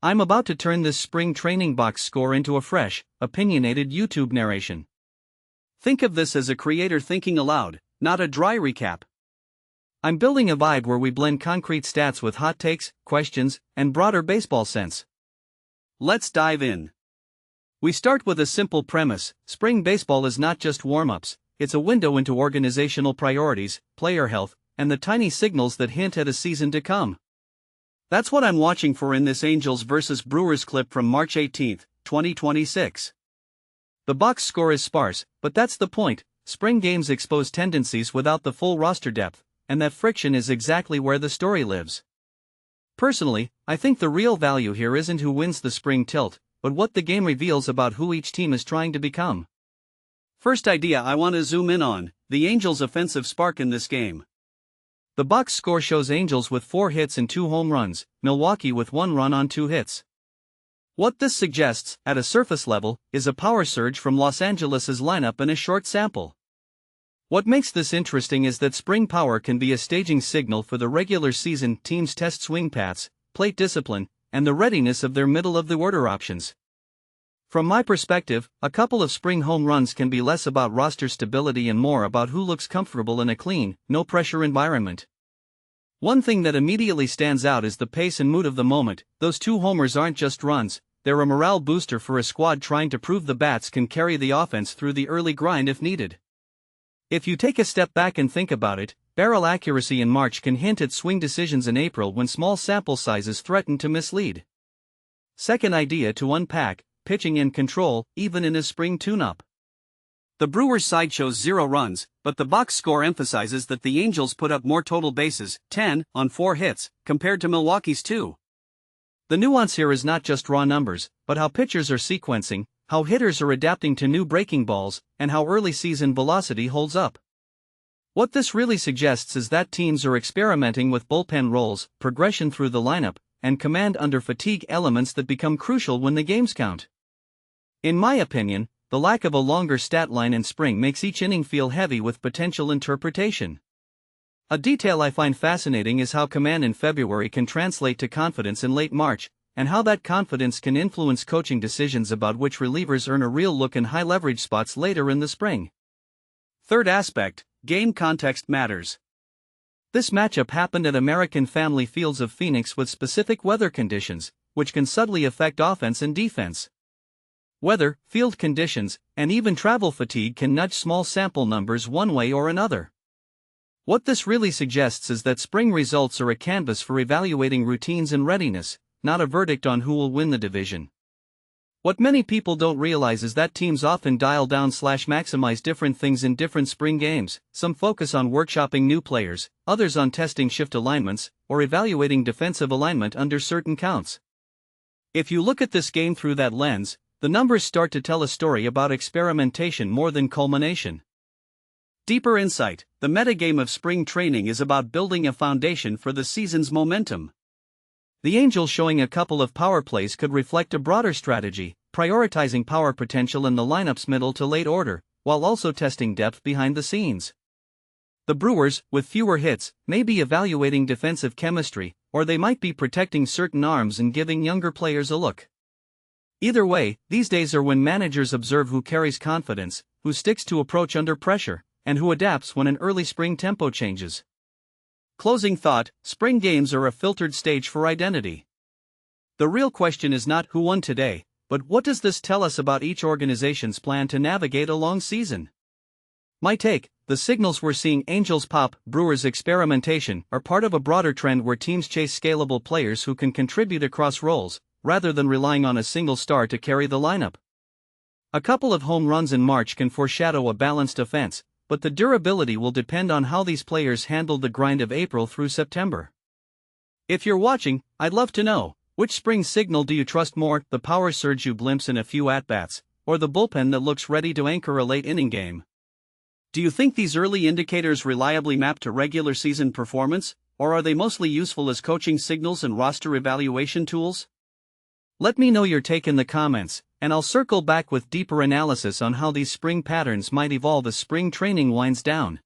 I'm about to turn this spring training box score into a fresh, opinionated YouTube narration. Think of this as a creator thinking aloud, not a dry recap. I'm building a vibe where we blend concrete stats with hot takes, questions, and broader baseball sense. Let's dive in. We start with a simple premise: spring baseball is not just warm-ups, it's a window into organizational priorities, player health, and the tiny signals that hint at a season to come. That's what I'm watching for in this Angels vs. Brewers clip from March 18, 2026. The box score is sparse, but that's the point. Spring games expose tendencies without the full roster depth, and that friction is exactly where the story lives. Personally, I think the real value here isn't who wins the spring tilt, but what the game reveals about who each team is trying to become. First idea I want to zoom in on: the Angels' offensive spark in this game. The box score shows Angels with 4 hits and 2 home runs, Milwaukee with 1 run on 2 hits. What this suggests, at a surface level, is a power surge from Los Angeles' lineup in a short sample. What makes this interesting is that spring power can be a staging signal for the regular season. Teams test swing paths, plate discipline, and the readiness of their middle-of-the-order options. From my perspective, a couple of spring home runs can be less about roster stability and more about who looks comfortable in a clean, no-pressure environment. One thing that immediately stands out is the pace and mood of the moment. Those 2 homers aren't just runs, they're a morale booster for a squad trying to prove the bats can carry the offense through the early grind if needed. If you take a step back and think about it, barrel accuracy in March can hint at swing decisions in April when small sample sizes threaten to mislead. Second idea to unpack: pitching in control, even in a spring tune-up. The Brewers side shows 0 runs, but the box score emphasizes that the Angels put up more total bases, 10, on 4 hits, compared to Milwaukee's 2. The nuance here is not just raw numbers, but how pitchers are sequencing, how hitters are adapting to new breaking balls, and how early season velocity holds up. What this really suggests is that teams are experimenting with bullpen roles, progression through the lineup, and command under fatigue, elements that become crucial when the games count. In my opinion, the lack of a longer stat line in spring makes each inning feel heavy with potential interpretation. A detail I find fascinating is how command in February can translate to confidence in late March, and how that confidence can influence coaching decisions about which relievers earn a real look in high-leverage spots later in the spring. Third aspect: game context matters. This matchup happened at American Family Fields of Phoenix with specific weather conditions, which can subtly affect offense and defense. Weather, field conditions, and even travel fatigue can nudge small sample numbers one way or another. What this really suggests is that spring results are a canvas for evaluating routines and readiness, not a verdict on who will win the division. What many people don't realize is that teams often dial down/maximize different things in different spring games. Some focus on workshopping new players, others on testing shift alignments, or evaluating defensive alignment under certain counts. If you look at this game through that lens, the numbers start to tell a story about experimentation more than culmination. Deeper insight: the metagame of spring training is about building a foundation for the season's momentum. The Angels showing a couple of power plays could reflect a broader strategy, prioritizing power potential in the lineup's middle to late order, while also testing depth behind the scenes. The Brewers, with fewer hits, may be evaluating defensive chemistry, or they might be protecting certain arms and giving younger players a look. Either way, these days are when managers observe who carries confidence, who sticks to approach under pressure, and who adapts when an early spring tempo changes. Closing thought: spring games are a filtered stage for identity. The real question is not who won today, but what does this tell us about each organization's plan to navigate a long season? My take: the signals we're seeing, Angels pop, Brewers experimentation, are part of a broader trend where teams chase scalable players who can contribute across roles, rather than relying on a single star to carry the lineup. A couple of home runs in March can foreshadow a balanced offense, but the durability will depend on how these players handle the grind of April through September. If you're watching, I'd love to know, which spring signal do you trust more: the power surge you glimpse in a few at-bats, or the bullpen that looks ready to anchor a late-inning game? Do you think these early indicators reliably map to regular season performance, or are they mostly useful as coaching signals and roster evaluation tools? Let me know your take in the comments, and I'll circle back with deeper analysis on how these spring patterns might evolve as spring training winds down.